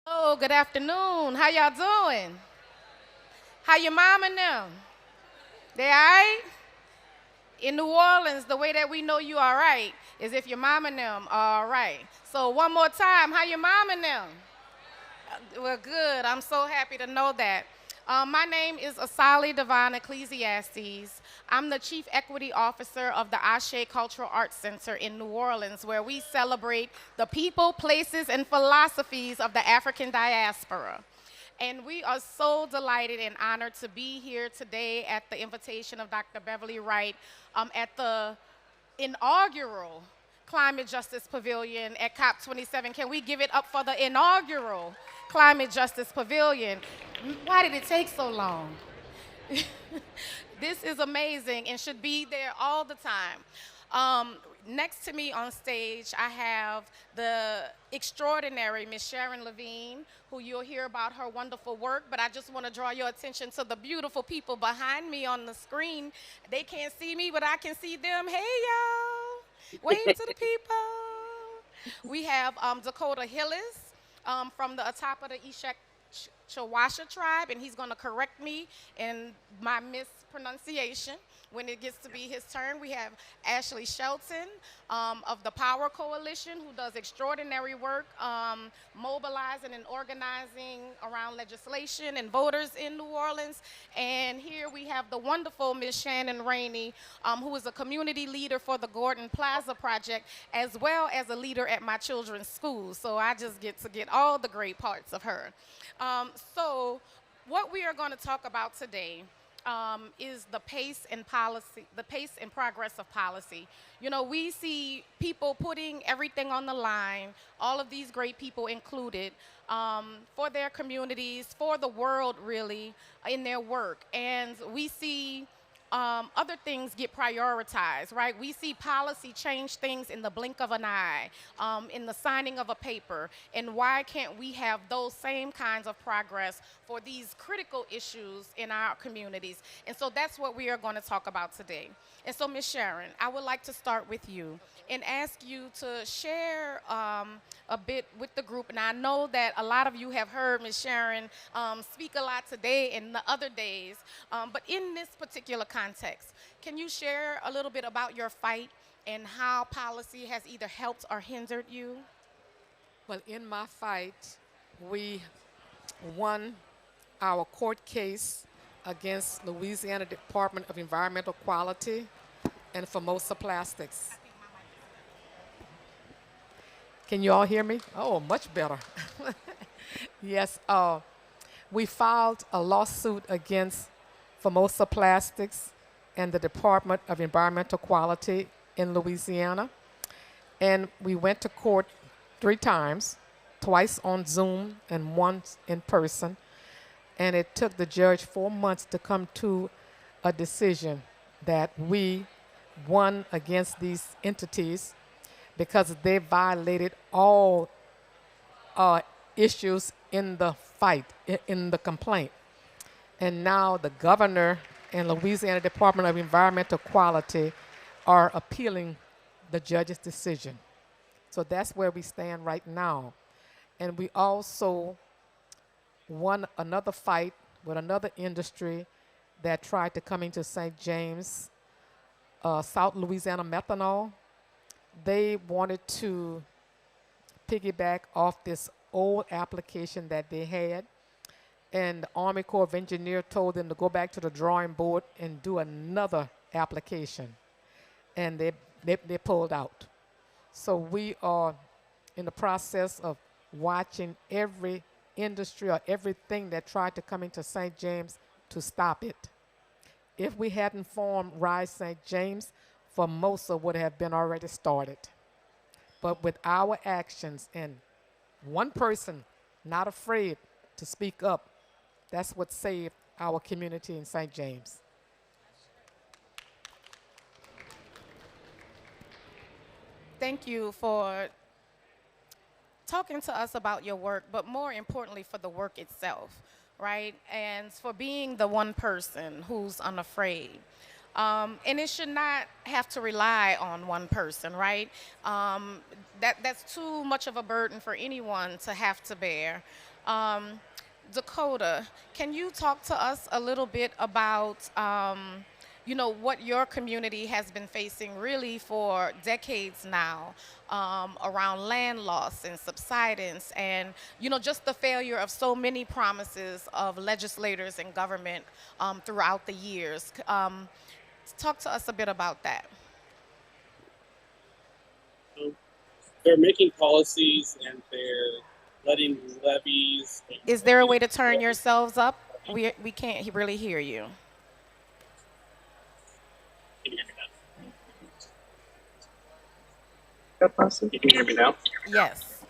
Oh, good afternoon. How y'all doing? How your mom and them? They all right? In New Orleans, the way that we know you all right is if your mom and them are all right. So one more time, how your mom and them? Well, good. I'm so happy to know that. My name is Asali Devon Ecclesiastes. I'm the Chief Equity Officer of the Ashe Cultural Arts Center in New Orleans, where we celebrate the people, places, and philosophies of the African diaspora. And we are so delighted and honored to be here today at the invitation of Dr. Beverly Wright at the inaugural Climate Justice Pavilion at COP27. Can we give it up for the inaugural Climate Justice Pavilion? Why did it take so long? This is amazing and should be there all the time. Next to me on stage, I have the extraordinary Miss Sharon Levine, who you'll hear about her wonderful work, but I just want to draw your attention to the beautiful people behind me on the screen. They can't see me, but I can see them. Hey, y'all. Wave to the people. We have Dakota Hillis from the Atapa the Ishak Chawasha tribe, and he's going to correct me in my mispronunciation when it gets to be his turn. We have Ashley Shelton of the Power Coalition, who does extraordinary work mobilizing and organizing around legislation and voters in New Orleans. And here we have the wonderful Miss Shannon Rainey, who is a community leader for the Gordon Plaza Project, as well as a leader at my children's school. So I just get to get all the great parts of her. So what we are going to talk about today is the pace and policy, the pace and progress of policy. You know, we see people putting everything on the line, all of these great people included, for their communities, for the world really, in their work. And we see other things get prioritized, right? We see policy change things in the blink of an eye, in the signing of a paper. And why can't we have those same kinds of progress for these critical issues in our communities? And so that's what we are going to talk about today. And so, Ms. Sharon, I would like to start with you and ask you to share a bit with the group. And I know that a lot of you have heard Ms. Sharon speak a lot today and the other days, but in this particular context, can you share a little bit about your fight and how policy has either helped or hindered you? Well, in my fight, we won our court case against Louisiana Department of Environmental Quality and Formosa Plastics. Can you all hear me? Oh, much better. Yes, we filed a lawsuit against Formosa Plastics and the Department of Environmental Quality in Louisiana. And we went to court 3 times, twice on Zoom and once in person. And it took the judge 4 months to come to a decision that we won against these entities because they violated all issues in the fight, in the complaint. And now the governor and Louisiana Department of Environmental Quality are appealing the judge's decision. So that's where we stand right now. And we also won another fight with another industry that tried to come into St. James, South Louisiana Methanol. They wanted to piggyback off this old application that they had. And the Army Corps of Engineers told them to go back to the drawing board and do another application. And they pulled out. So we are in the process of watching every industry or everything that tried to come into St. James to stop it. If we hadn't formed Rise St. James, Formosa would have been already started. But with our actions and one person not afraid to speak up, that's what saved our community in St. James. Thank you for talking to us about your work, but more importantly, for the work itself, right? And for being the one person who's unafraid. And it should not have to rely on one person, right? That's too much of a burden for anyone to have to bear. Um, Dakota, can you talk to us a little bit about, what your community has been facing really for decades now, around land loss and subsidence and, just the failure of so many promises of legislators and government throughout the years. Talk to us a bit about that. So they're making policies and they're letting levies and Is there a way to turn yourselves up? We can't really hear you. can you hear me now? You can hear me now? Yes.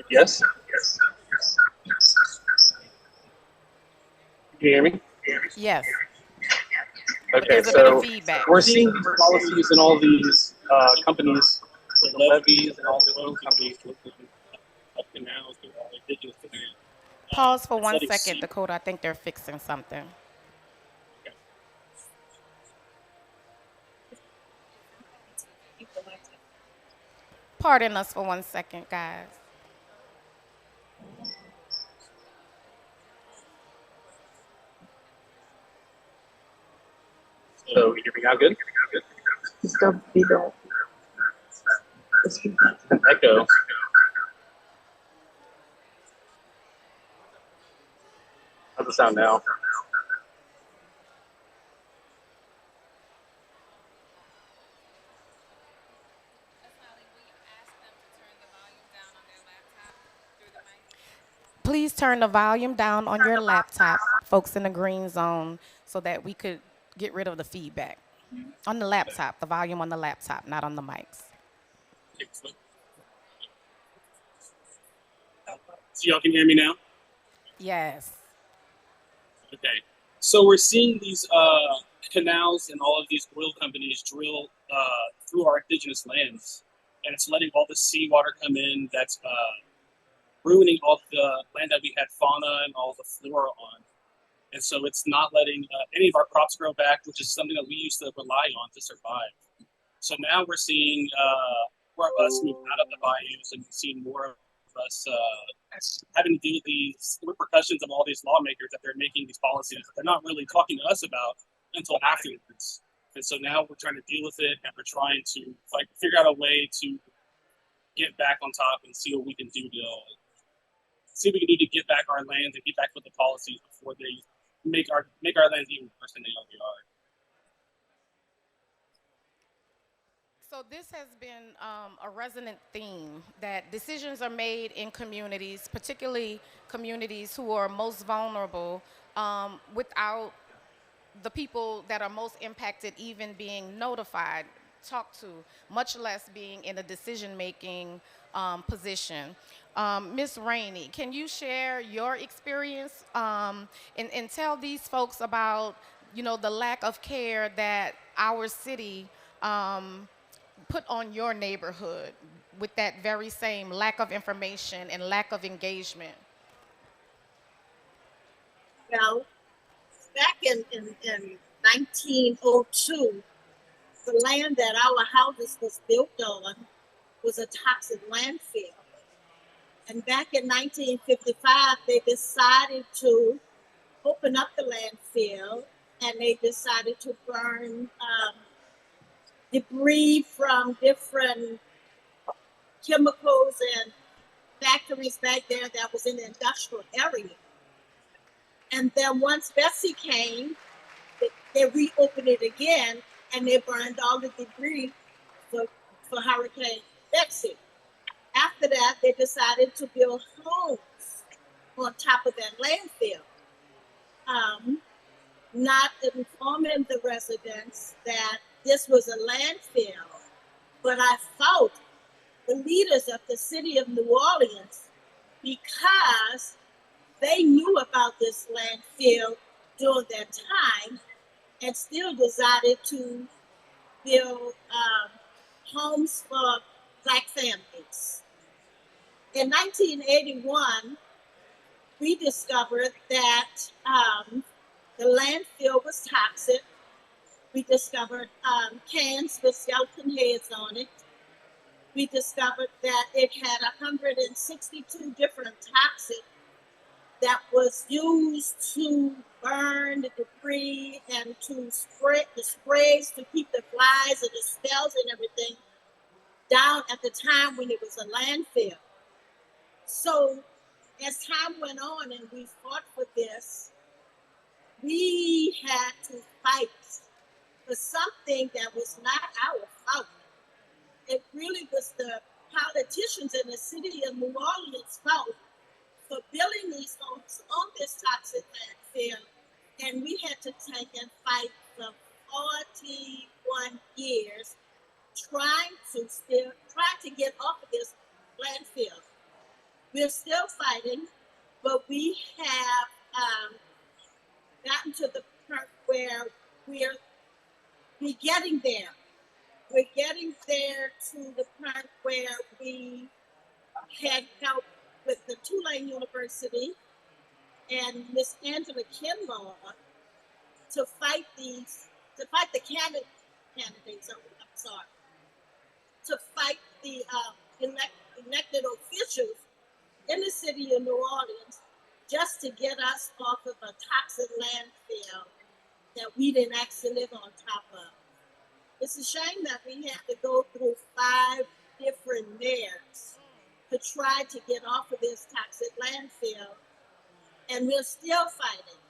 Yes? Can you hear me? Yes. But Okay, there's a bit of so feedback. we're seeing these policies and all these companies, the levies and all the oil companies looking up canals to all indigenous land. Pause for It's one letting second, sea. Dakota. I think they're fixing something. Pardon us for one second, guys. So you hear me now good? Still feedback. Echo. How's it sound now? Please turn the volume down on your laptop, folks in the green zone, so that we could get rid of the feedback. On the laptop, the volume on the laptop, not on the mics. So y'all can hear me now? Yes. Okay. So we're seeing these canals and all of these oil companies drill through our indigenous lands, and it's letting all the seawater come in. That's ruining all the land that we had fauna and all the flora on. And so it's not letting any of our crops grow back, which is something that we used to rely on to survive. So now we're seeing more of us move out of the bayous and seeing more of us having to deal with these repercussions of all these lawmakers that they're making these policies that they're not really talking to us about until afterwards. And so now we're trying to deal with it and we're trying to figure out a way to get back on top and see what we can do to see what we can do to get back our lands and get back with the policies before they make our lands even worse than they already are. So this has been a resonant theme that decisions are made in communities, particularly communities who are most vulnerable, without the people that are most impacted even being notified, talked to, much less being in a decision-making position. Ms. Rainey, can you share your experience and tell these folks about, the lack of care that our city put on your neighborhood with that very same lack of information and lack of engagement? Well, back in 1902, the land that our houses was built on was a toxic landfill. And back in 1955, they decided to open up the landfill and they decided to burn debris from different chemicals and factories back there that was in the industrial area. And then once Bessie came, they reopened it again and they burned all the debris for, for Hurricane Betsy. After that, they decided to build homes on top of that landfill, not informing the residents that this was a landfill. But I fault the leaders of the city of New Orleans because they knew about this landfill during their time and still decided to build homes for Black families. In 1981, we discovered that the The landfill was toxic. We discovered cans with Shelton heads on it. We discovered that it had 162 different toxics that was used to burn the debris and to spray the sprays to keep the flies and the smells and everything down at the time when it was a landfill. So as time went on and we fought for this, we had to fight for something that was not our fault. It really was the politicians in the city of New Orleans' fault for building these homes on this toxic landfill. And we had to take and fight for 41 years trying to get off of this landfill. We're still fighting, but we have gotten to the point where we're getting there. We're getting there to the point where we had help with the Tulane University and Miss Angela Kinlaw to fight the candidates. I'm sorry, to fight the elected officials in the city of New Orleans just to get us off of a toxic landfill that we didn't actually live on top of. It's a shame that we had to go through 5 different mayors to try to get off of this toxic landfill, and we're still fighting.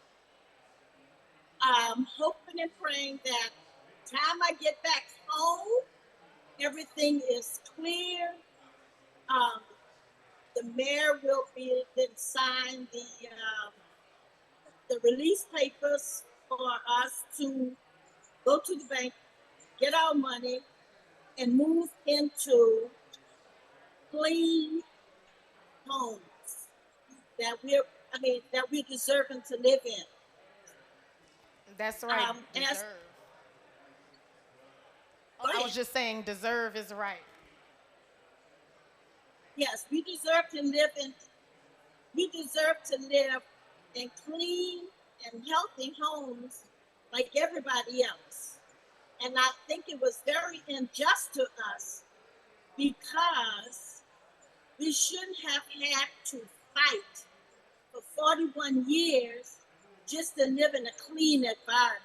I'm hoping and praying that time I get back home, everything is clear. Um, the mayor will be then sign the release papers for us to go to the bank, get our money, and move into clean homes that we're deserving to live in. That's right. As Deserve. Oh, I was just saying, deserve is right. Yes, we deserve to live in clean and healthy homes like everybody else. And I think it was very unjust to us because we shouldn't have had to fight for 41 years just to live in a clean environment.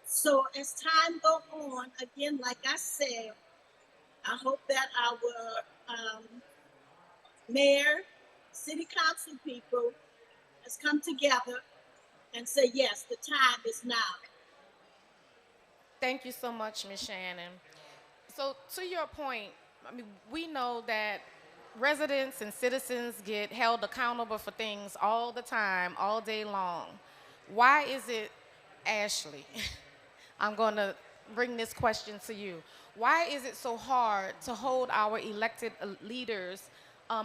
So as time goes on, again, like I said, I hope that our mayor, city council people has come together and say, yes, the time is now. Thank you so much, Ms. Shannon. So, to your point, I mean, we know that residents and citizens get held accountable for things all the time, all day long. Why is it, Ashley? I'm going to bring this question to you. Why is it so hard to hold our elected leaders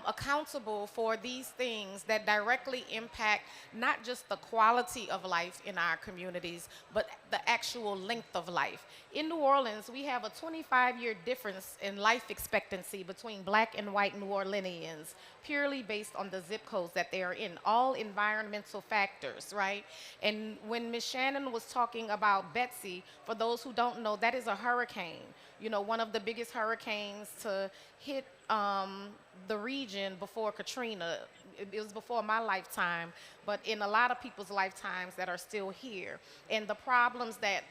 accountable for these things that directly impact not just the quality of life in our communities, but the actual length of life? In New Orleans, we have a 25-year difference in life expectancy between black and white New Orleanians, purely based on the zip codes that they are in, all environmental factors, right? And when Ms. Shannon was talking about Betsy, for those who don't know, that is a hurricane. You know, one of the biggest hurricanes to hit the region before Katrina. It was before my lifetime, but in a lot of people's lifetimes that are still here. And the problems that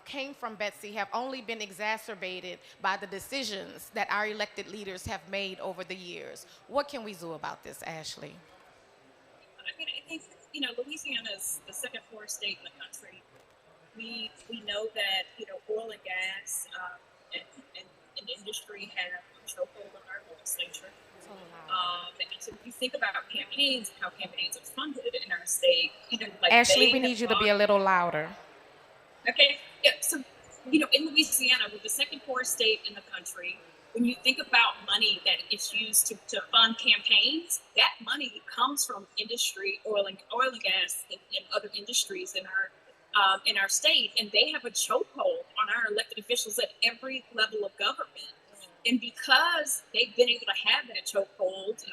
came from Betsy have only been exacerbated by the decisions that our elected leaders have made over the years. What can we do about this, Ashley? I think Louisiana is the second poorest state in the country. We know that oil and gas and industry have a chokehold on our legislature. And so if you think about campaigns and how campaigns are funded in our state, Ashley, we need you to be a little louder. Okay, yeah. So in Louisiana, we're the second poorest state in the country. When you think about money that is used to fund campaigns, that money comes from industry, oil and gas, and other industries in our state, and they have a chokehold on our elected officials at every level of government. And because they've been able to have that chokehold,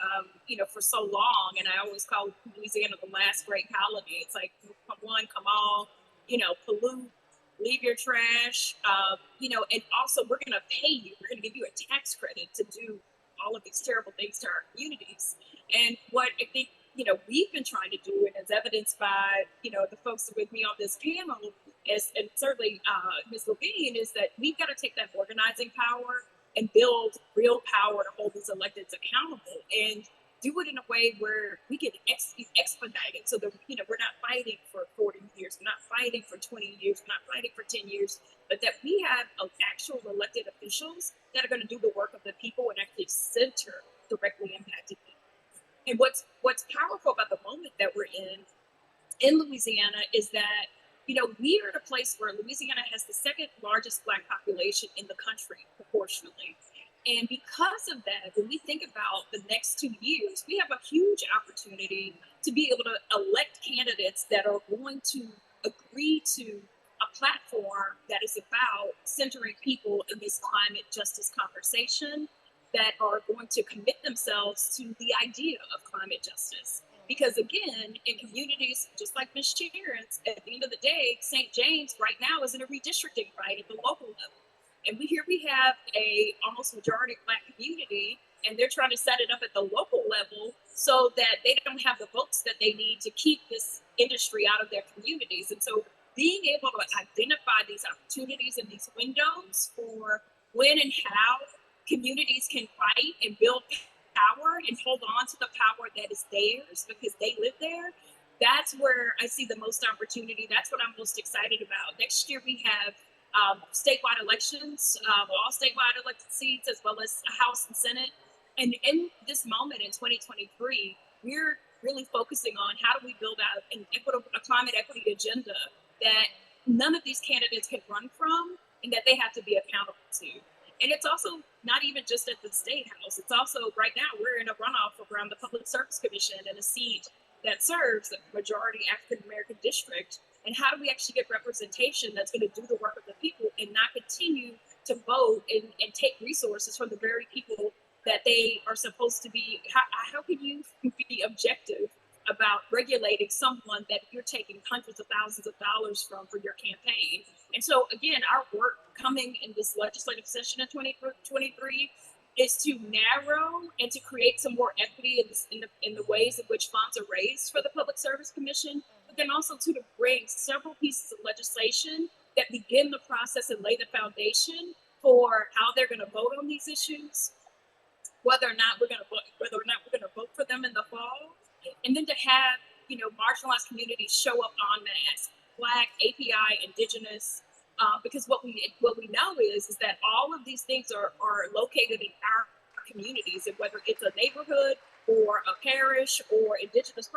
for so long, and I always call Louisiana the last great colony. It's like, come one, come all, pollute, leave your trash, and also we're going to pay you. We're going to give you a tax credit to do all of these terrible things to our communities. And what I think, we've been trying to do, and as evidenced by, the folks with me on this panel, and certainly Ms. Levine, is that we've got to take that organizing power and build real power to hold these electeds accountable and do it in a way where we can expedite it so that, we're not fighting for 40 years, we're not fighting for 20 years, we're not fighting for 10 years, but that we have actual elected officials that are going to do the work of the people and actually center directly impacted people. And what's powerful about the moment that we're in Louisiana is that, we are at a place where Louisiana has the second largest Black population in the country proportionally. And because of that, when we think about the next 2 years, we have a huge opportunity to be able to elect candidates that are going to agree to a platform that is about centering people in this climate justice conversation, that are going to commit themselves to the idea of climate justice. Because again, in communities just like Ms. Sharon's, at the end of the day, St. James right now is in a redistricting fight at the local level. And we have a almost majority Black community, and they're trying to set it up at the local level so that they don't have the votes that they need to keep this industry out of their communities. And so being able to identify these opportunities and these windows for when and how communities can fight and build power and hold on to the power that is theirs because they live there, that's where I see the most opportunity. That's what I'm most excited about. Next year we have statewide elections, all statewide elected seats, as well as a House and Senate. And in this moment in 2023, we're really focusing on how do we build out a climate equity agenda that none of these candidates can run from and that they have to be accountable to. And it's also not even just at the state house. It's also right now we're in a runoff around the Public Service Commission and a seat that serves the majority African American district. And how do we actually get representation that's going to do the work of the people and not continue to vote and take resources from the very people that they are supposed to be? How can you be objective about regulating someone that you're taking hundreds of thousands of dollars from for your campaign? And so again, our work coming in this legislative session in 2023 is to narrow and to create some more equity in the ways in which funds are raised for the Public Service Commission, but then also to bring several pieces of legislation that begin the process and lay the foundation for how they're going to vote on these issues, whether or not we're going to vote for them in the fall, and then to have marginalized communities show up en masse, Black, API, Indigenous, because what we know is that all of these things are located in our communities, and whether it's a neighborhood or a parish or Indigenous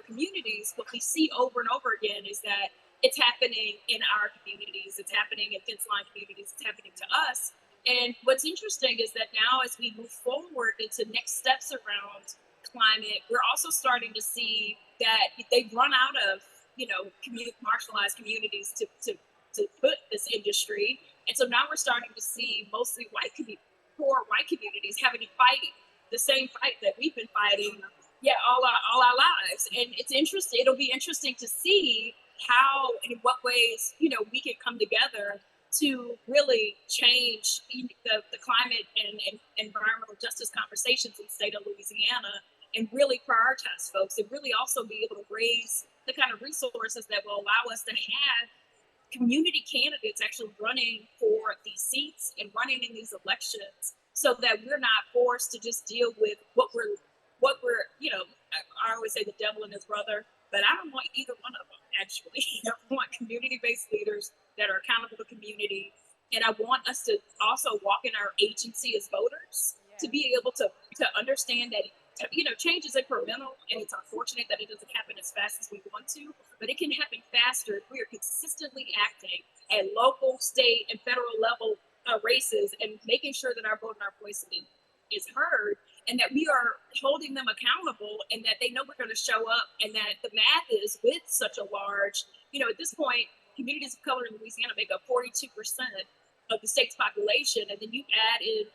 communities, what we see over and over again is that it's happening in our communities, it's happening in fence line communities, it's happening to us. And what's interesting is that now as we move forward into next steps around climate, we're also starting to see that they've run out of marginalized communities to put this industry. And so now we're starting to see mostly poor white communities having to fight the same fight that we've been fighting all our lives. And it's interesting, it'll be interesting to see how and in what ways we can come together to really change the climate and environmental justice conversations in the state of Louisiana, and really prioritize folks, and really also be able to raise the kind of resources that will allow us to have community candidates actually running for these seats and running in these elections, so that we're not forced to just deal with what we're I always say the devil and his brother, but I don't want either one of them, actually. I want community-based leaders that are accountable to community, and I want us to also walk in our agency as voters, to be able to understand that change is incremental, and it's unfortunate that it doesn't happen as fast as we want to, but it can happen faster if we are consistently acting at local, state, and federal level races, and making sure that our vote and our voice is heard, and that we are holding them accountable, and that they know we're going to show up, and that the math is with such a large, at this point, communities of color in Louisiana make up 42% of the state's population, and then you add in,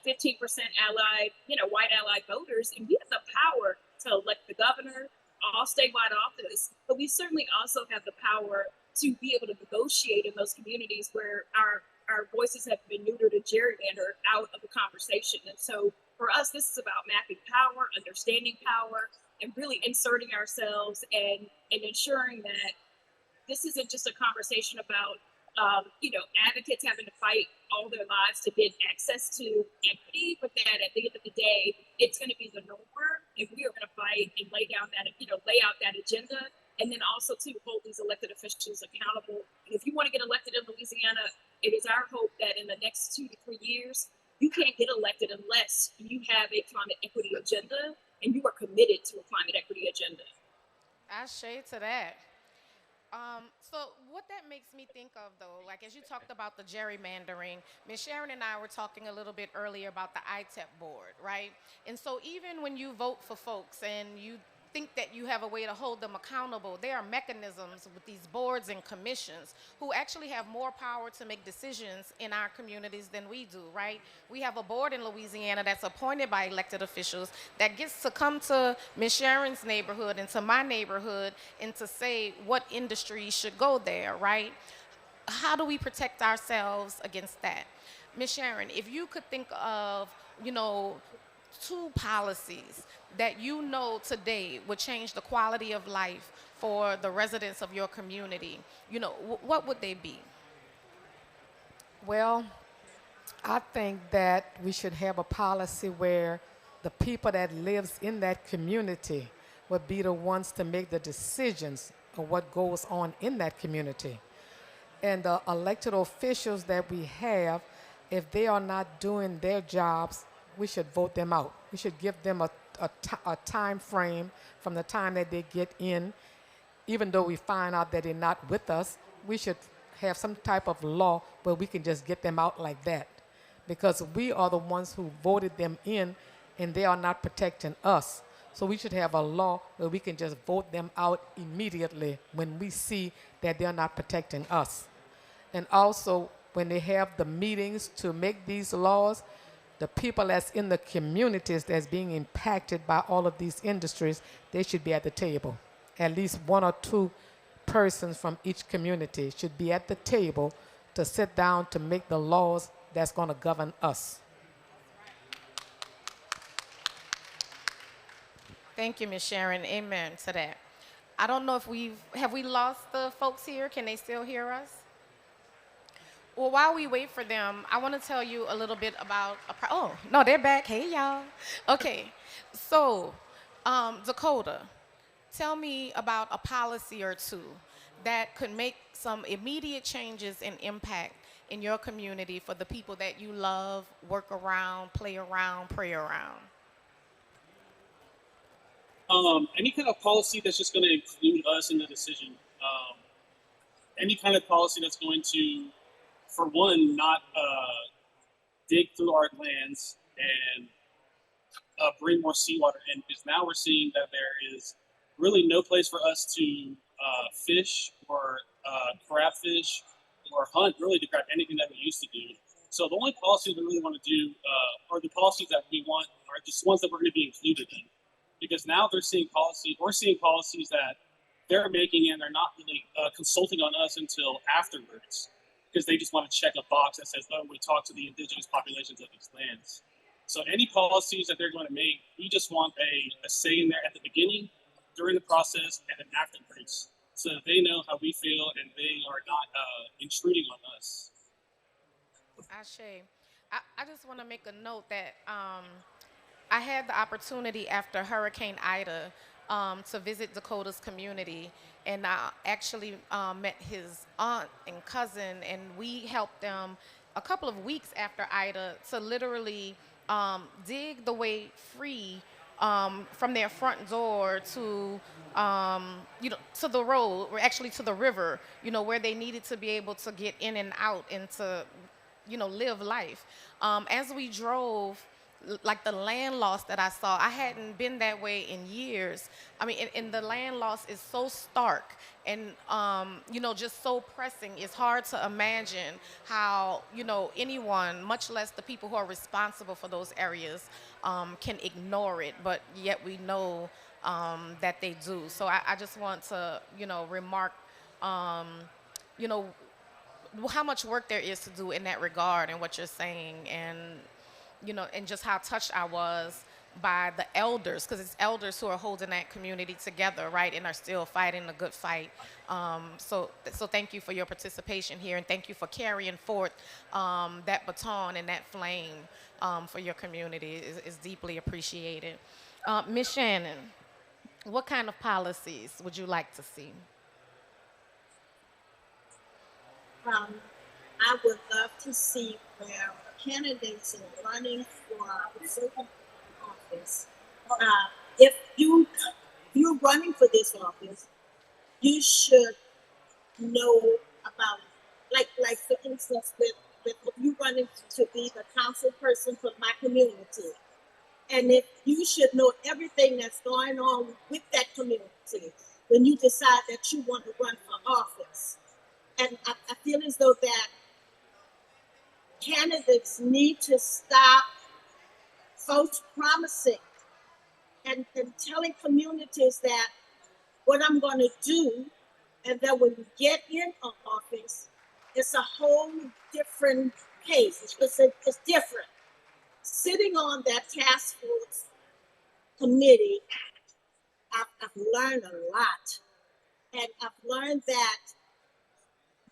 15% allied, white allied voters, and we have the power to elect the governor, all statewide office, but we certainly also have the power to be able to negotiate in those communities where our voices have been neutered and gerrymandered out of the conversation. And so for us, this is about mapping power, understanding power, and really inserting ourselves and ensuring that this isn't just a conversation about advocates having to fight all their lives to get access to equity, but that at the end of the day, it's going to be the norm, and we are going to fight and lay out that agenda, and then also to hold these elected officials accountable. And if you want to get elected in Louisiana, it is our hope that in the next 2 to 3 years, you can't get elected unless you have a climate equity agenda and you are committed to a climate equity agenda. I shade to that. So what that makes me think of though, like as you talked about the gerrymandering, Ms. Sharon and I were talking a little bit earlier about the ITEP board, right? And so even when you vote for folks and you think that you have a way to hold them accountable, there are mechanisms with these boards and commissions who actually have more power to make decisions in our communities than we do, right? We have a board in Louisiana that's appointed by elected officials that gets to come to Ms. Sharon's neighborhood and to my neighborhood and to say what industries should go there, right? How do we protect ourselves against that? Ms. Sharon, if you could think of, you know, two policies that you know today would change the quality of life for the residents of your community, you know, what would they be? Well, I think that we should have a policy where the people that lives in that community would be the ones to make the decisions of what goes on in that community. And the elected officials that we have, if they are not doing their jobs, we should vote them out. We should give them a time frame from the time that they get in. Even though we find out that they're not with us, we should have some type of law where we can just get them out like that. Because we are the ones who voted them in and they are not protecting us. So we should have a law where we can just vote them out immediately when we see that they're not protecting us. And also, when they have the meetings to make these laws, the people that's in the communities that's being impacted by all of these industries, they should be at the table. At least one or two persons from each community should be at the table to sit down to make the laws that's going to govern us. Thank you, Ms. Sharon. Amen to that. I don't know if we lost the folks here? Can they still hear us? Well, while we wait for them, I want to tell you a little bit about oh, no, they're back. Hey, y'all. Okay. So, Dakota, tell me about a policy or two that could make some immediate changes and impact in your community for the people that you love, work around, play around, pray around. Any kind of policy that's just going to include us in the decision. Any kind of policy that's going to, for one, not dig through our lands and bring more seawater in, because now we're seeing that there is really no place for us to fish or crab fish or hunt, really to grab anything that we used to do. So the only policies we really want to do are the policies that we want are just ones that we're going to be included in. Because now we're seeing policies that they're making and they're not really consulting on us until afterwards, because they just want to check a box that says, oh, we talked to the indigenous populations of these lands. So any policies that they're going to make, we just want a say in there at the beginning, during the process, and then afterwards, so that they know how we feel and they are not intruding on us. Ashe. I just want to make a note that I had the opportunity after Hurricane Ida to visit Dakota's community, and I actually met his aunt and cousin, and we helped them a couple of weeks after Ida to literally dig the way free from their front door to to the road, or actually to the river, where they needed to be able to get in and out and to live life. As we drove like the land loss that I saw, I hadn't been that way in years. I mean, and the land loss is so stark and, just so pressing. It's hard to imagine how, anyone, much less the people who are responsible for those areas, can ignore it. But yet we know that they do. So I just want to, remark, um, you know, how much work there is to do in that regard and what you're saying, and just how touched I was by the elders, because it's elders who are holding that community together, right, and are still fighting the good fight. So thank you for your participation here, and thank you for carrying forth that baton and that flame for your community. Is deeply appreciated. Ms. Shannon, what kind of policies would you like to see? Um, I would love to see where candidates are running for a certain office. If you're running for this office, you should know about, like for instance, with if you running to be the council person for my community, and if you should know everything that's going on with that community when you decide that you want to run for office. And I feel as though that candidates need to stop false promising and telling communities that what I'm going to do, and that when you get in office, it's a whole different case. It's different. Sitting on that task force committee, I've learned a lot. And I've learned that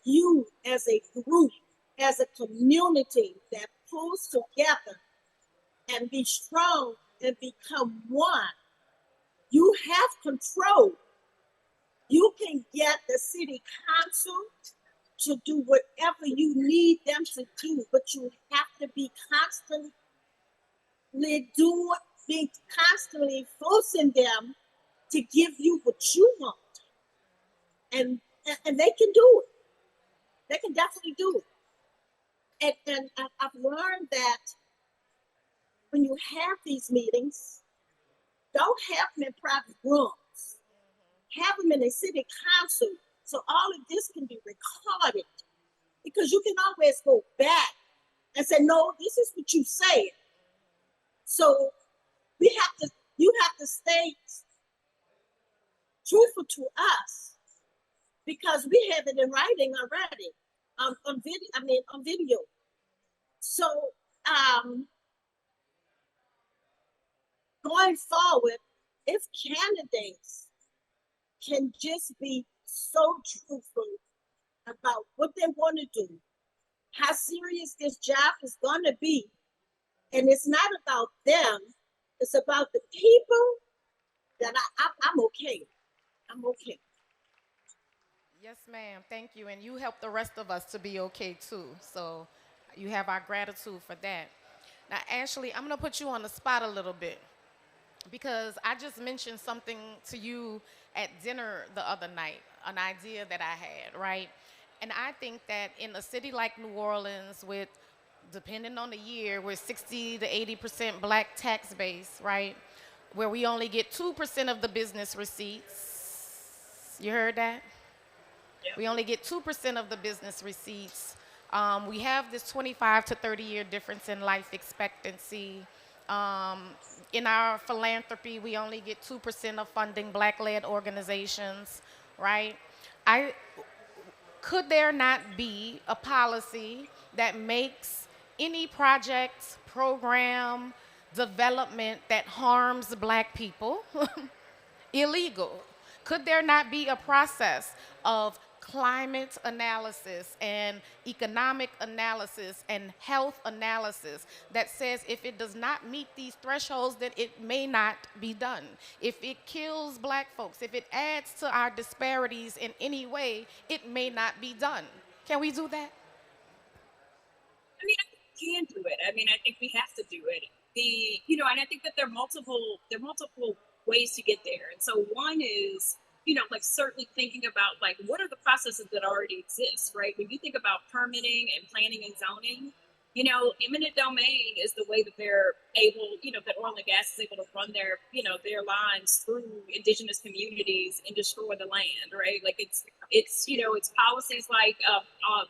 you, as a group, as a community that pulls together and be strong and become one, you have control. You can get the city council to do whatever you need them to do, but you have to be constantly doing, be constantly forcing them to give you what you want. And they can do it. They can definitely do it. And I've learned that when you have these meetings, don't have them in private rooms. Have them in a city council so all of this can be recorded, because you can always go back and say, no, this is what you said. So you have to stay truthful to us, because we have it in writing already, on video. So going forward, if candidates can just be so truthful about what they want to do, how serious this job is going to be, and it's not about them, it's about the people, that I'm okay. I'm okay. Yes, ma'am. Thank you. And you help the rest of us to be okay too. So you have our gratitude for that. Now, Ashley, I'm going to put you on the spot a little bit because I just mentioned something to you at dinner the other night, an idea that I had, right? And I think that in a city like New Orleans, with, depending on the year, we're 60 to 80% black tax base, right? Where we only get 2% of the business receipts. You heard that? We only get 2% of the business receipts. We have this 25 to 30-year difference in life expectancy. Um, in our philanthropy, we only get 2% of funding black-led organizations, right? I Could there not be a policy that makes any project, program, development that harms black people illegal? Could there not be a process of climate analysis and economic analysis and health analysis that says if it does not meet these thresholds, then it may not be done? If it kills black folks, if it adds to our disparities in any way, it may not be done. Can we do that? I mean, I think we can do it. I mean, I think we have to do it. And I think that there are multiple ways to get there. And so one is, like certainly thinking about what are the processes that already exist, right? When you think about permitting and planning and zoning, Eminent domain is the way that they're able, that oil and gas is able to run their lines through indigenous communities and destroy the land, right? Like it's policies like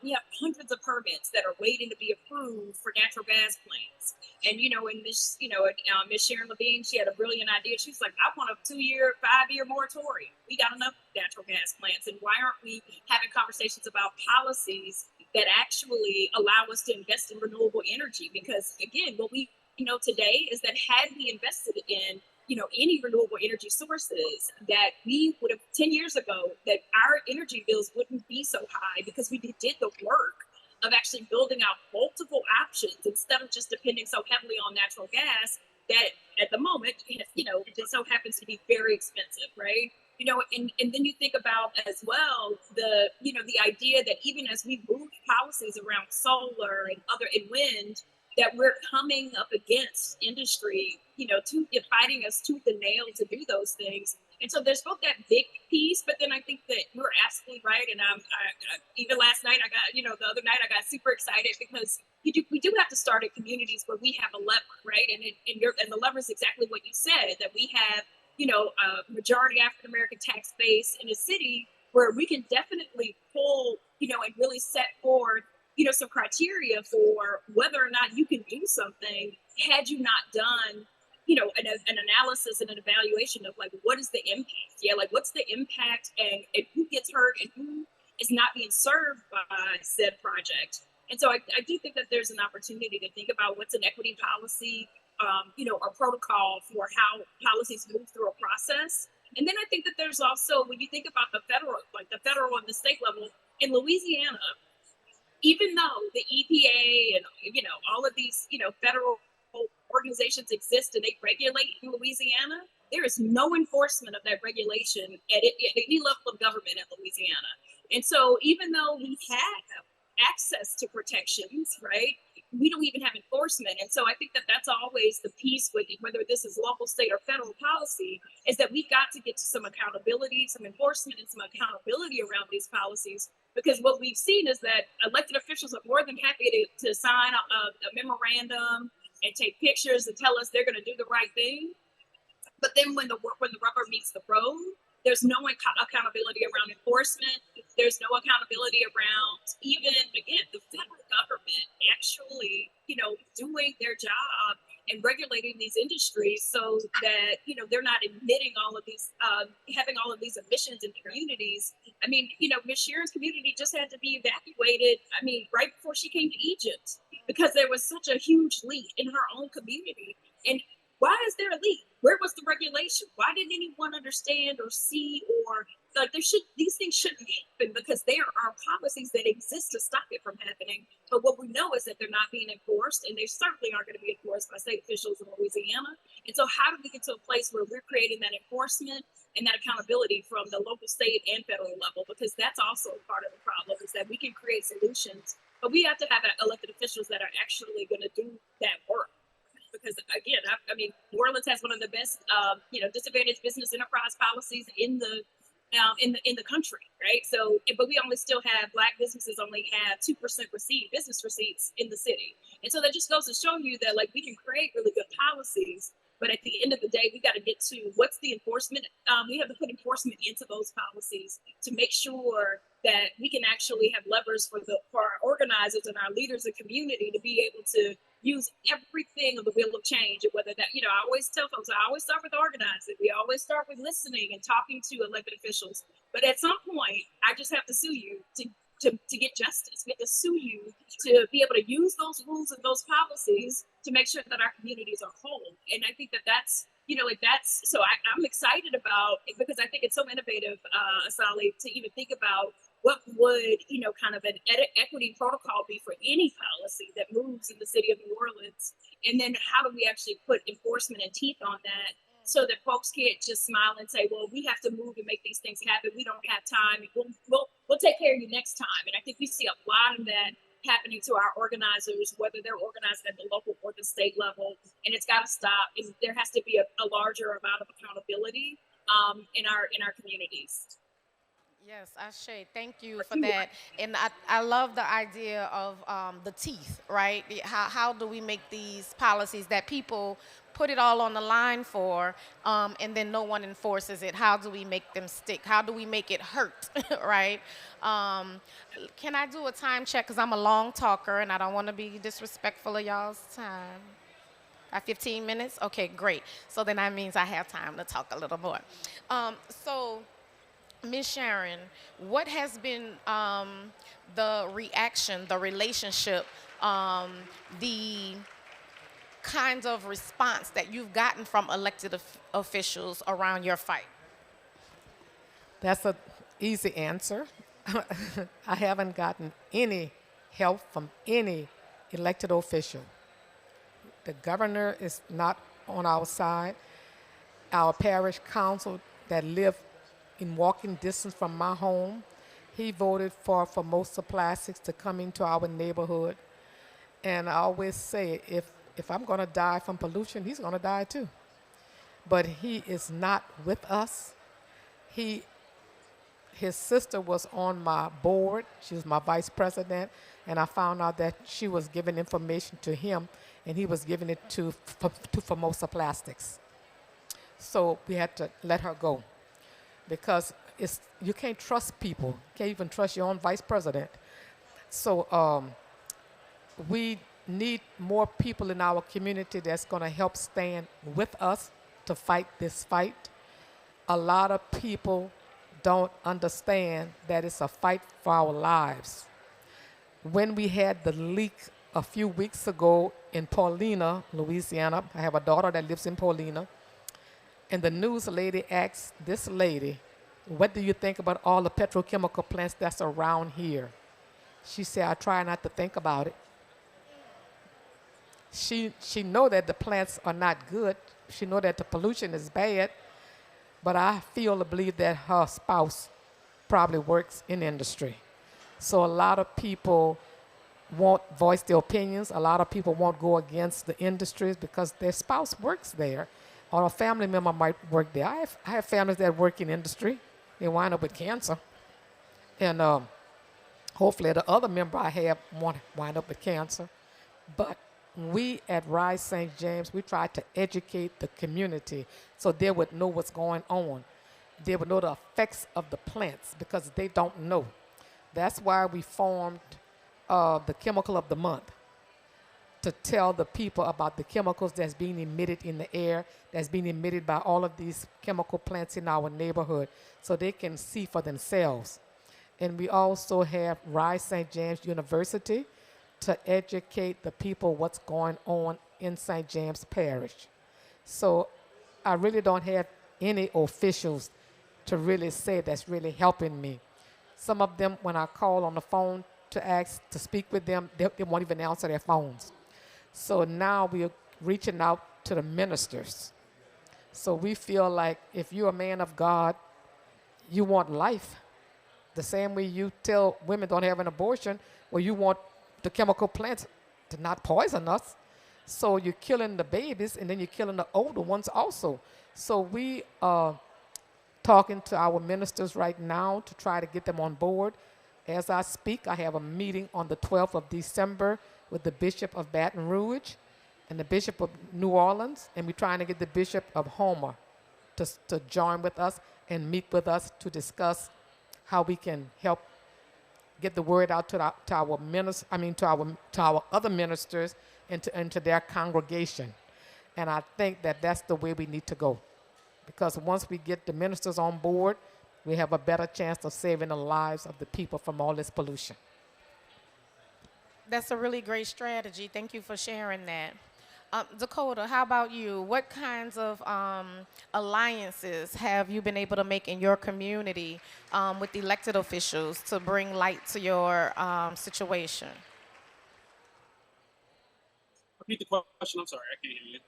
we have hundreds of permits that are waiting to be approved for natural gas plants. And and Miss Sharon Levine, she had a brilliant idea. She's like, I want a 2-year, 5-year moratorium. We got enough natural gas plants, and why aren't we having conversations about policies that actually allow us to invest in renewable energy? Because again, what we know today is that had we invested in any renewable energy sources, that we would have 10 years ago, that our energy bills wouldn't be so high because we did the work of actually building out multiple options instead of just depending so heavily on natural gas that at the moment, it so happens to be very expensive, right? And then you think about as well the idea that even as we move policies around solar and wind, that we're coming up against industry, fighting us tooth and nail to do those things. And so there's both that big piece, but then I think that you're absolutely right. And even last night, the other night, I got super excited because we do have to start at communities where we have a lever, right? And the lever is exactly what you said, that we have a majority African American tax base in a city where we can definitely pull, and really set forth, some criteria for whether or not you can do something had you not done, an analysis and an evaluation of like, what is the impact? Yeah, like what's the impact and who gets hurt and who is not being served by said project. And so I do think that there's an opportunity to think about what's an equity policy, or protocol for how policies move through a process. And then I think that there's also, when you think about the federal and the state level in Louisiana, even though the EPA and all of these federal organizations exist and they regulate in Louisiana, there is no enforcement of that regulation at any level of government in Louisiana. And so even though we have access to protections, right, we don't even have enforcement. And so I think that that's always the piece with whether this is local, state, or federal policy, is that we got to get to some accountability, some enforcement, and some accountability around these policies. Because what we've seen is that elected officials are more than happy to sign a memorandum and take pictures and tell us they're going to do the right thing. But then when the rubber meets the road, there's no accountability around enforcement. There's no accountability around even, again, the federal government actually, doing their job and regulating these industries so that, they're not emitting all of these, having all of these emissions in communities. I mean, Miss Sharon's community just had to be evacuated, right before she came to Egypt because there was such a huge leak in her own community. And why is there a leak? Where was the regulation? Why didn't anyone understand or see, or like these things shouldn't happen because there are policies that exist to stop it from happening. But what we know is that they're not being enforced, and they certainly aren't going to be enforced by state officials in Louisiana. And so how do we get to a place where we're creating that enforcement and that accountability from the local, state, and federal level? Because that's also part of the problem, is that we can create solutions, but we have to have elected officials that are actually going to do that work. Because again, New Orleans has one of the best, disadvantaged business enterprise policies in the country, right? So, but we only still have Black businesses only have 2% business receipts in the city, and so that just goes to show you that like we can create really good policies, but at the end of the day, we got to get to what's the enforcement. We have to put enforcement into those policies to make sure that we can actually have levers for our organizers and our leaders of community to be able to use everything of the wheel of change. And whether that, I always tell folks, I always start with organizing. We always start with listening and talking to elected officials. But at some point, I just have to sue you to get justice. We have to sue you to be able to use those rules and those policies to make sure that our communities are whole. And I think that's, so I'm excited about it because I think it's so innovative, Asali, to even think about what would, kind of an equity protocol be for any policy that moves in the city of New Orleans? And then how do we actually put enforcement and teeth on that so that folks can't just smile and say, well, we have to move and make these things happen. We don't have time. We'll take care of you next time. And I think we see a lot of that happening to our organizers, whether they're organizing at the local or the state level. And it's got to stop. And there has to be a larger amount of accountability in our communities. Yes, Ashe, thank you Are for you? that. And I love the idea of the teeth, right? How do we make these policies that people put it all on the line for, and then no one enforces it? How do we make them stick? How do we make it hurt, right? Um, can I do a time check? Because I'm a long talker and I don't want to be disrespectful of y'all's time. 15 minutes? Okay, great. So then that means I have time to talk a little more. So Miss Sharon, what has been the reaction, the relationship, the kinds of response that you've gotten from elected officials around your fight? That's a easy answer. I haven't gotten any help from any elected official. The governor is not on our side. Our parish council that live in walking distance from my home, he voted for Formosa Plastics to come into our neighborhood. And I always say, if I'm going to die from pollution, he's going to die too. But he is not with us. He his sister was on my board. She was my vice president, and I found out that she was giving information to him, and he was giving it to Formosa Plastics. So we had to let her go because you can't trust people. You can't even trust your own vice president. So we need more people in our community that's going to help stand with us to fight this fight. A lot of people don't understand that it's a fight for our lives. When we had the leak a few weeks ago in Paulina, Louisiana, I have a daughter that lives in Paulina, and the news lady asked this lady, "What do you think about all the petrochemical plants that's around here?" She said, "I try not to think about it." She know that the plants are not good. She know that the pollution is bad, but I feel to believe that her spouse probably works in industry. So a lot of people won't voice their opinions. A lot of people won't go against the industries because their spouse works there, or a family member might work there. I have families that work in industry. They wind up with cancer, and hopefully the other member I have won't wind up with cancer. But we at Rise St. James, we try to educate the community so they would know what's going on. They would know the effects of the plants because they don't know. That's why we formed the Chemical of the Month to tell the people about the chemicals that's being emitted in the air, that's being emitted by all of these chemical plants in our neighborhood so they can see for themselves. And we also have Rise St. James University to educate the people what's going on in St. James Parish. So I really don't have any officials to really say that's really helping me. Some of them, when I call on the phone to ask to speak with them, they won't even answer their phones. So now we're reaching out to the ministers. So we feel like if you're a man of God, you want life. The same way you tell women don't have an abortion, well, you want the chemical plants to not poison us. So you're killing the babies and then you're killing the older ones also. So we are talking to our ministers right now to try to get them on board. As I speak, I have a meeting on the 12th of December with the Bishop of Baton Rouge and the Bishop of New Orleans, and we're trying to get the Bishop of Homer to join with us and meet with us to discuss how we can help get the word out to our ministers, to our other ministers and to their congregation. And I think that that's the way we need to go. Because once we get the ministers on board, we have a better chance of saving the lives of the people from all this pollution. That's a really great strategy. Thank you for sharing that. Dakota, how about you? What kinds of alliances have you been able to make in your community with elected officials to bring light to your situation? Repeat the question. I'm sorry, I can't hear you.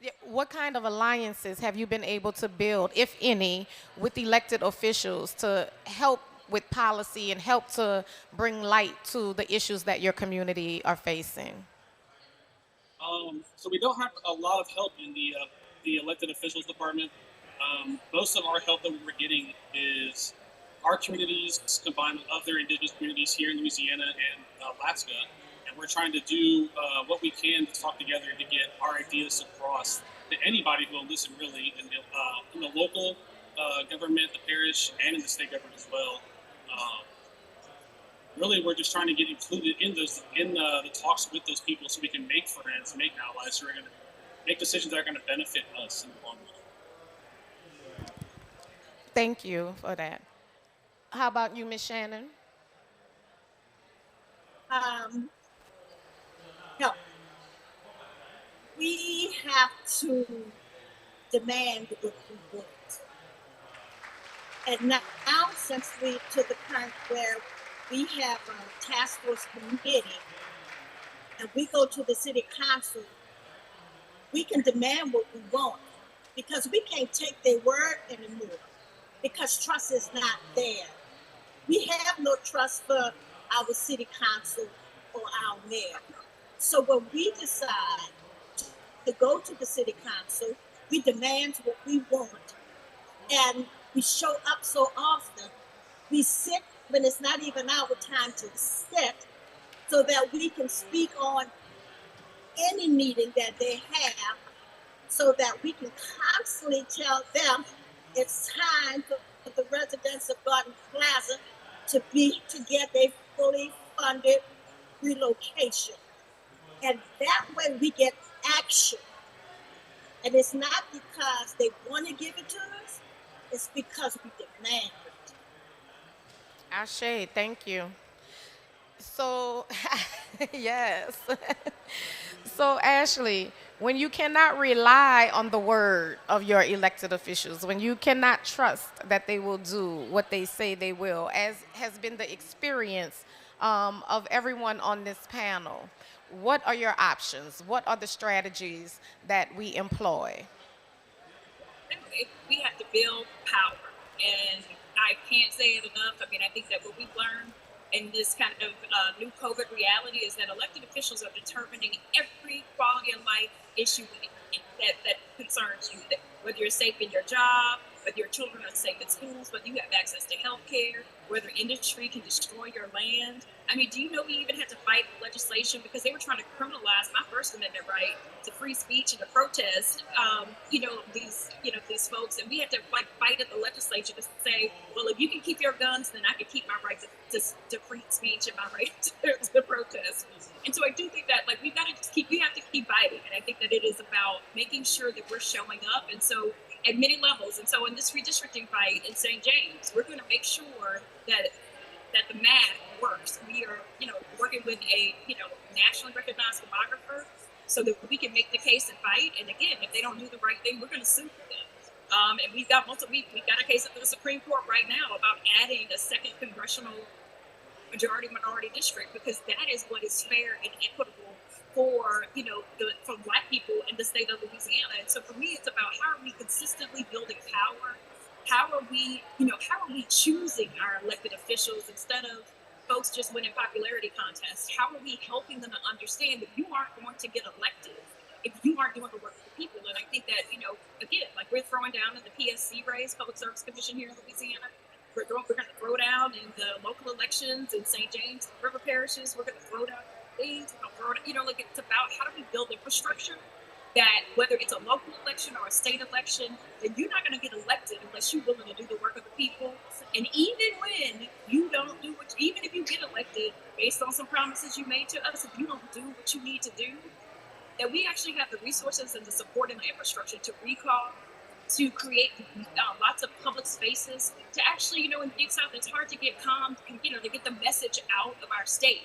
Yeah, what kind of alliances have you been able to build, if any, with elected officials to help with policy and help to bring light to the issues that your community are facing? So we don't have a lot of help in the elected officials department. Most of our help that we were getting is our communities combined with other indigenous communities here in Louisiana and Alaska, and we're trying to do what we can to talk together to get our ideas across to anybody who will listen, really, in the local government, the parish, and in the state government as well. Really, we're just trying to get included in the talks with those people, so we can make friends, make allies who are going to make decisions that are going to benefit us in the long run. Thank you for that. How about you, Miss Shannon? Um, help. We have to demand what we want. And now, since we to the point where we have a task force committee and we go to the city council, we can demand what we want because we can't take their word anymore because trust is not there. We have no trust for our city council or our mayor. So when we decide to go to the city council, we demand what we want. And we show up so often. We sit when it's not even our time to sit so that we can speak on any meeting that they have so that we can constantly tell them it's time for the residents of Garden Plaza to get a fully funded relocation. And that way we get action. And it's not because they want to give it to us, it's because we demand it. Ashe, thank you. So, yes. So, Ashley, when you cannot rely on the word of your elected officials, when you cannot trust that they will do what they say they will, as has been the experience of everyone on this panel, what are your options? What are the strategies that we employ? We have to build power. And I can't say it enough. I mean, I think that what we've learned in this kind of new COVID reality is that elected officials are determining every quality of life issue that concerns you. That whether you're safe in your job, whether your children are safe in schools, whether you have access to health care, whether industry can destroy your land. I mean, do you know we even had to fight legislation because they were trying to criminalize my First Amendment right to free speech and to protest, these folks, and we had to fight at the legislature to say, well, if you can keep your guns, then I can keep my right to free speech and my right to protest. And so I do think that we have to keep fighting, and I think that it is about making sure that we're showing up, and so at many levels. And so in this redistricting fight in St. James, we're going to make sure that the math works. We are, working with a, nationally recognized demographer so that we can make the case and fight. And again, if they don't do the right thing, we're going to sue them. And we've got a case at the Supreme Court right now about adding a second congressional majority-minority district because that is what is fair and equitable for for Black people in the state of Louisiana. And so for me, it's about how are we consistently building power? How are we choosing our elected officials instead of folks just winning popularity contests? How are we helping them to understand that you aren't going to get elected if you aren't doing the work for the people? And I think that, again, we're throwing down in the PSC race, Public Service Commission here in Louisiana. We're going to throw down in the local elections in St. James, river parishes. We're going to throw down things. We're going to throw down, it's about how do we build infrastructure that whether it's a local election or a state election, then you're not going to get elected unless you're willing to do the work of the people. And even when you don't do even if you get elected based on some promises you made to us, if you don't do what you need to do, that we actually have the resources and the support and the infrastructure to recall, to create lots of public spaces, to actually, in the Deep South, it's hard to get calm, to get the message out of our state.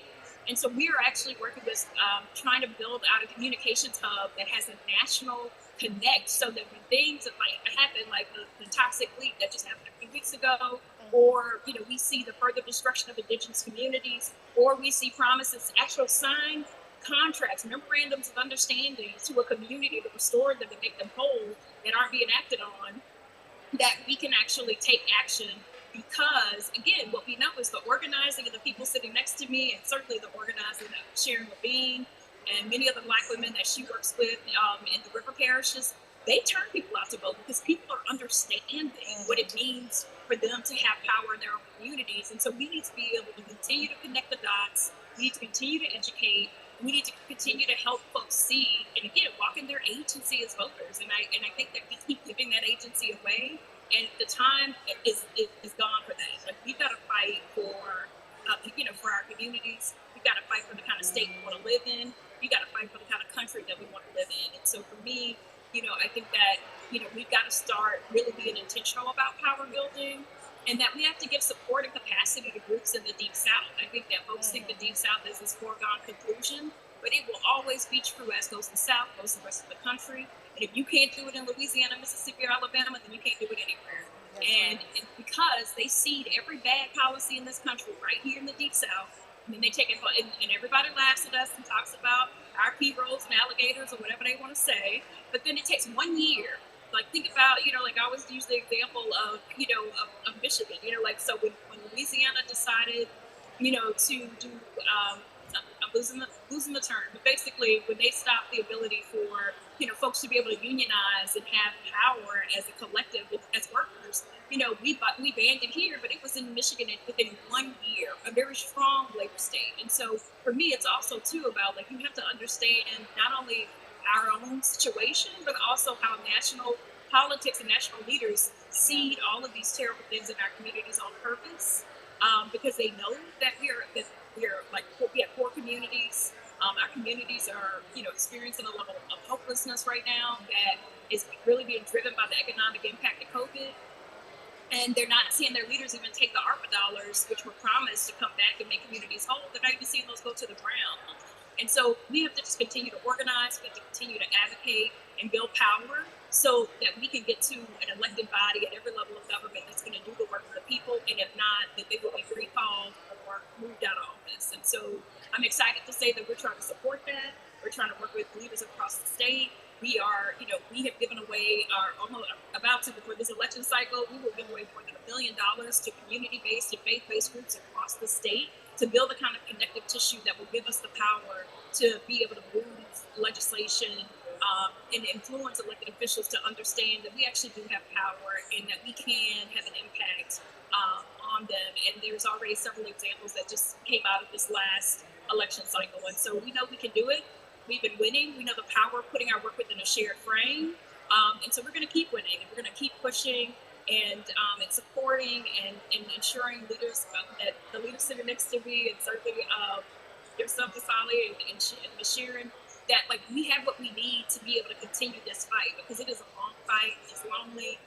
And so we are actually working with trying to build out a communications hub that has a national connect so that when things happen, like the toxic leak that just happened a few weeks ago, or, we see the further destruction of indigenous communities, or we see promises, actual signed contracts, memorandums of understanding to a community to restore them and make them whole that aren't being acted on, that we can actually take action. Because, again, what we know is the organizing of the people sitting next to me, and certainly the organizing of Sharon Levine and many of the Black women that she works with in the river parishes, they turn people out to vote because people are understanding what it means for them to have power in their own communities. And so we need to be able to continue to connect the dots. We need to continue to educate. We need to continue to help folks see and again walk in their agency as voters. And I think that we keep giving that agency away, and the time is gone for that. Like we've got to fight for for our communities. We've got to fight for the kind of state we want to live in. We got to fight for the kind of country that we want to live in. And so for me, I think that we've got to start really being intentional about power building, and that we have to give support and capacity to groups in the Deep South. I think that folks think the Deep South is this foregone conclusion, but it will always be true as goes the South, goes the rest of the country. And if you can't do it in Louisiana, Mississippi, or Alabama, then you can't do it anywhere. And because they seed every bad policy in this country right here in the Deep South, and then they take it, and everybody laughs at us and talks about our P-rolls and alligators or whatever they want to say. But then it takes 1 year. Like think about, like I always use the example of Michigan. Like so when Louisiana decided, to do, I'm losing the term, but basically when they stopped the ability for folks to be able to unionize and have power as a collective as workers, we banned it here, but it was in Michigan within 1 year, a very strong labor state. And so for me, it's also too about like you have to understand not only our own situation, but also how national politics and national leaders seed all of these terrible things in our communities on purpose, because they know that we're like we have poor communities. Our communities are experiencing a level of hopelessness right now that is really being driven by the economic impact of COVID, and they're not seeing their leaders even take the ARPA dollars, which were promised to come back and make communities whole. They're not even seeing those go to the ground. And so we have to just continue to organize, we have to continue to advocate and build power so that we can get to an elected body at every level of government that's going to do the work for the people, and if not, that they will be recalled or moved out of office. And so I'm excited to say that we're trying to support that. We're trying to work with leaders across the state. We are, we have given away our almost about to before this election cycle, we will give away more than $1 billion to community-based and faith-based groups across the state to build the kind of connective tissue that will give us the power to be able to move legislation and influence elected officials to understand that we actually do have power and that we can have an impact on them. And there's already several examples that just came out of this last election cycle. And so we know we can do it. We've been winning. We know the power of putting our work within a shared frame. And so we're going to keep winning. We're going to keep pushing and supporting and ensuring leaders that the leaders sitting next to me, and certainly yourself, Asali, and Sharon, that like we have what we need to be able to continue this fight, because it is a long fight. It's lonely.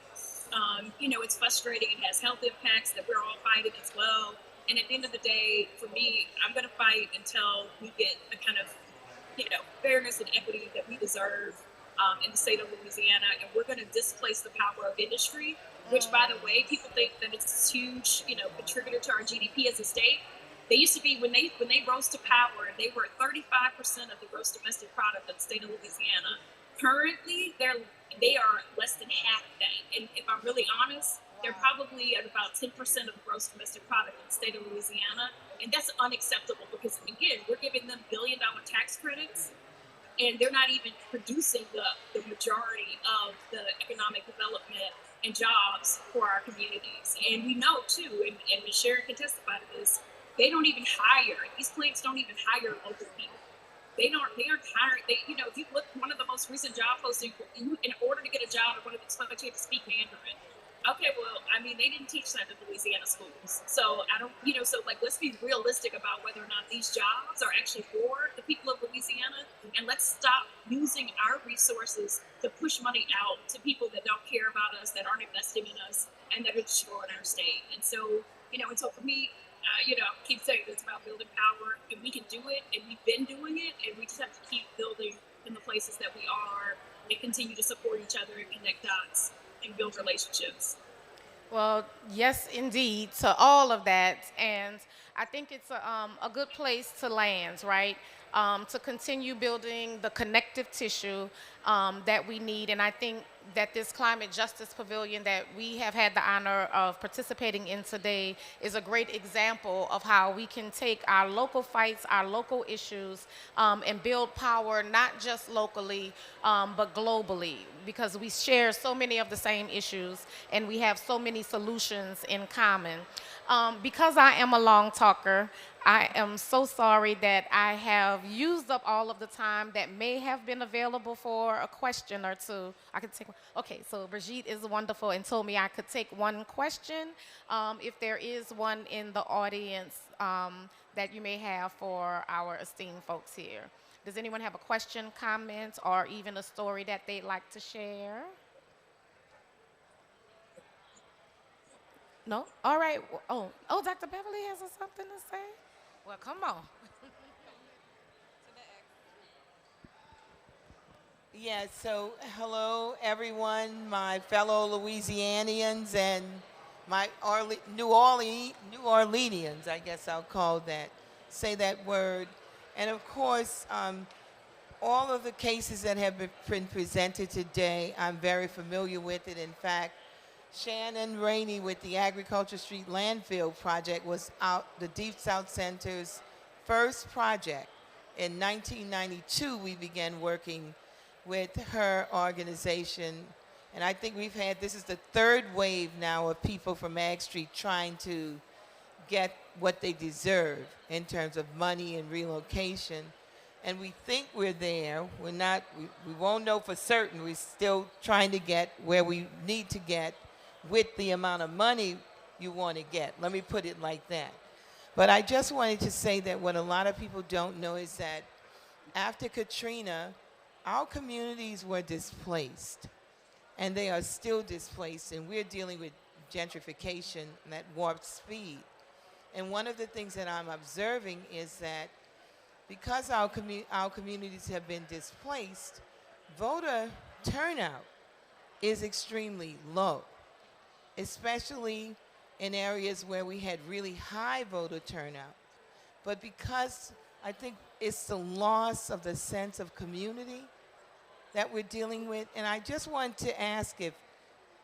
It's frustrating. It has health impacts that we're all fighting as well. And at the end of the day, for me, I'm going to fight until we get a kind of fairness and equity that we deserve in the state of Louisiana, and we're going to displace the power of industry, which, by the way, people think that it's this huge, contributor to our GDP as a state. They used to be when they rose to power, they were 35% of the gross domestic product of the state of Louisiana. Currently, they are less than half that, and if I'm really honest, they're probably at about 10% of the gross domestic product in the state of Louisiana. And that's unacceptable because, again, we're giving them billion-dollar tax credits, and they're not even producing the majority of the economic development and jobs for our communities. And we know, too, and Ms. Sharon can testify to this, they don't even hire. These plants don't even hire local people. They aren't hiring. If you look, one of the most recent job postings, in order to get a job at one of these folks, you have to speak Mandarin. Okay, well, they didn't teach that in Louisiana schools. So I don't, so like, let's be realistic about whether or not these jobs are actually for the people of Louisiana. And let's stop using our resources to push money out to people that don't care about us, that aren't investing in us, and that are destroying our state. And so, and so for me, I keep saying it's about building power, and we can do it, and we've been doing it, and we just have to keep building in the places that we are and continue to support each other and connect dots and build relationships. Well, yes, indeed, to all of that. And I think it's a good place to land, right? To continue building the connective tissue. that we need. And I think that this climate justice pavilion that we have had the honor of participating in today is a great example of how we can take our local fights, our local issues, and build power not just locally, but globally, because we share so many of the same issues and we have so many solutions in common. Because I am a long talker, I am so sorry that I have used up all of the time that may have been available for a question or two. I could take one. Okay, so Brigitte is wonderful and told me I could take one question. If there is one in the audience that you may have for our esteemed folks here. Does anyone have a question, comment, or even a story that they'd like to share? No? All right. Oh, Dr. Beverly has something to say? Well, come on. Yeah, so hello everyone, my fellow Louisianians and my New Orleanians, I guess I'll call that, say that word. And of course, all of the cases that have been presented today, I'm very familiar with it. In fact, Shannon Rainey with the Agriculture Street Landfill Project was the Deep South Center's first project. In 1992, we began working with her organization. And I think this is the third wave now of people from Ag Street trying to get what they deserve in terms of money and relocation. And we think we're there. We're not, we won't know for certain. We're still trying to get where we need to get with the amount of money you want to get. Let me put it like that. But I just wanted to say that what a lot of people don't know is that after Katrina, our communities were displaced, and they are still displaced, and we're dealing with gentrification at warp speed. And one of the things that I'm observing is that because our communities have been displaced, voter turnout is extremely low, especially in areas where we had really high voter turnout. But because I think it's the loss of the sense of community that we're dealing with. And I just want to ask if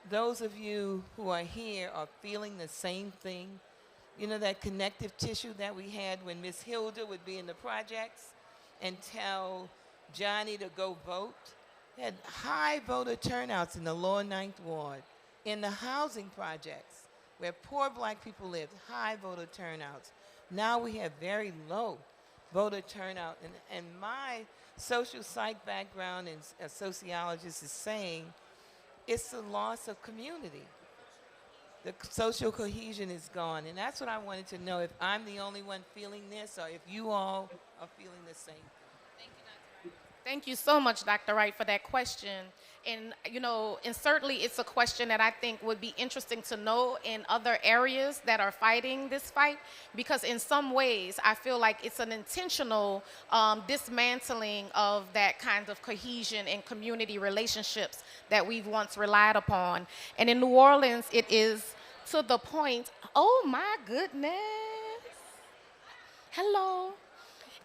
those of you who are here are feeling the same thing. You know, that connective tissue that we had when Miss Hilda would be in the projects and tell Johnny to go vote. We had high voter turnouts in the lower Ninth Ward, in the housing projects where poor black people lived, high voter turnouts. Now we have very low voter turnout. And my social psych background as a sociologist is saying it's the loss of community. The social cohesion is gone. And that's what I wanted to know, if I'm the only one feeling this or if you all are feeling the same. Thank you, Dr. Wright. Thank you so much, Dr. Wright, for that question. And, and certainly it's a question that I think would be interesting to know in other areas that are fighting this fight, because in some ways I feel like it's an intentional dismantling of that kind of cohesion and community relationships that we've once relied upon. And in New Orleans, it is to the point, oh my goodness. Hello.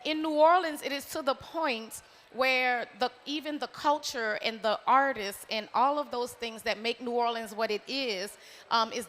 In New Orleans, it is to the point where even the culture and the artists and all of those things that make New Orleans what it is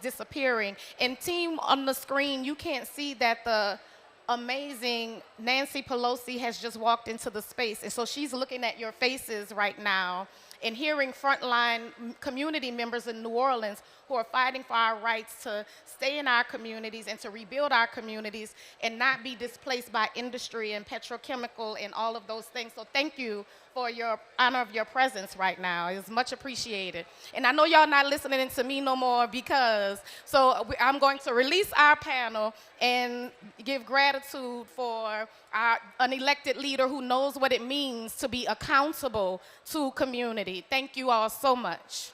disappearing. And team, on the screen, you can't see that the amazing Nancy Pelosi has just walked into the space. And so she's looking at your faces right now and hearing frontline community members in New Orleans who are fighting for our rights to stay in our communities and to rebuild our communities and not be displaced by industry and petrochemical and all of those things. So thank you for your honor of your presence right now. It's much appreciated. And I know y'all not listening to me no more I'm going to release our panel and give gratitude for an elected leader who knows what it means to be accountable to community. Thank you all so much.